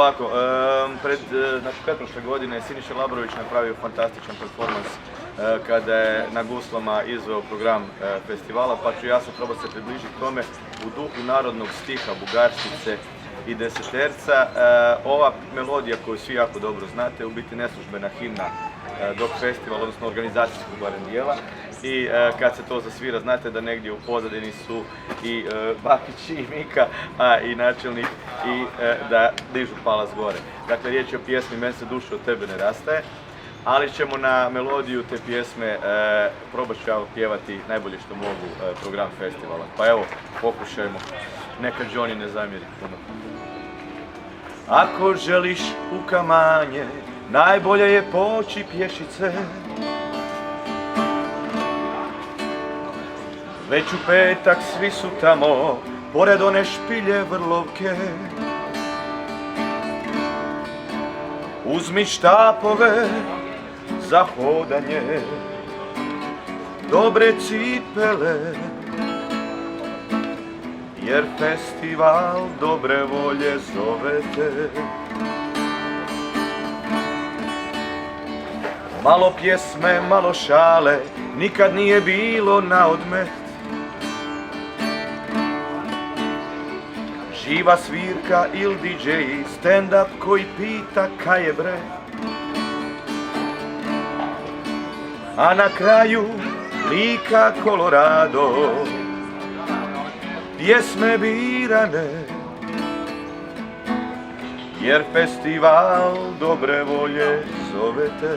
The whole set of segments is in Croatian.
Ovako, pretprošle godine Siniša Labrović napravio fantastičan performans kada je na guslama izveo program festivala, pa ću ja sad probati se približiti tome u duhu narodnog stiha Bugarštice i Deseterca. Ova melodija koju svi jako dobro znate, u biti neslužbena himna dok festivala, odnosno organizacijskog barem dijela. I kad se to zasvira, znate da negdje u pozadini su i Bakić i Mika, a i načelnik, i da dižu palac gore. Dakle, riječ je o pjesmi Meni se duša od tebe ne rastaje, ali ćemo na melodiju te pjesme probat ću ja pjevati najbolje što mogu program festivala. Pa evo, pokušajmo, neka Johnny ne zamjeri puno. Ako želiš u Kamanje, najbolje je poći pješice. Već u petak svi su tamo, pored one špilje vrlovke. Uzmi štapove za hodanje, dobre cipele, jer festival dobre volje zove te. Malo pjesme, malo šale, nikad nije bilo na odmet. Živa svirka il DJ, stand-up koji pita kaj je bre. A na kraju Lika, Colorado, pjesme birane, jer festival dobre volje zove te.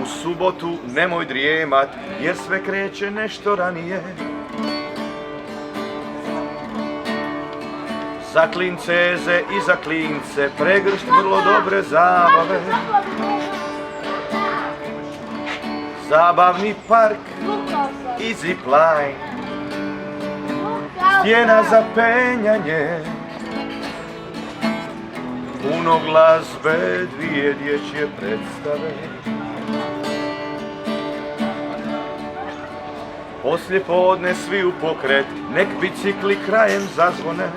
U subotu nemoj drijemat, jer sve kreće nešto ranije. Za klinceze i za klince pregršt vrlo dobre zabave. Zabavni park i zipline, stijena za penjanje, puno glazbe, dvije dječje predstave. Poslije podne svi u pokret, nek bicikli krajem zazvone.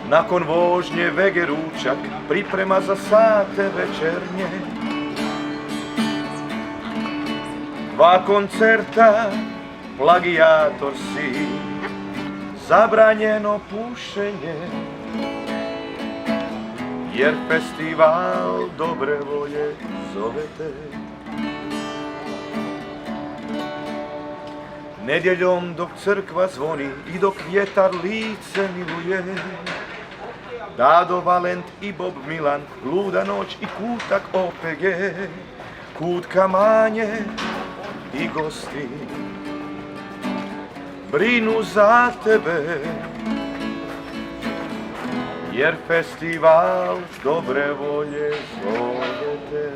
Nakon vožnje vege ručak, priprema za sate večernje. Dva koncerta, plagijator si, zabranjeno pušenje, jer festival dobre volje zove te. Nedjeljom dok crkva zvoni i dok vjetar lice miluje, Dado, Valent i Bob Milan, Luda noć i kutak OPG, Kut Kamanje i gosti brinu za tebe, jer festival dobre volje zove te.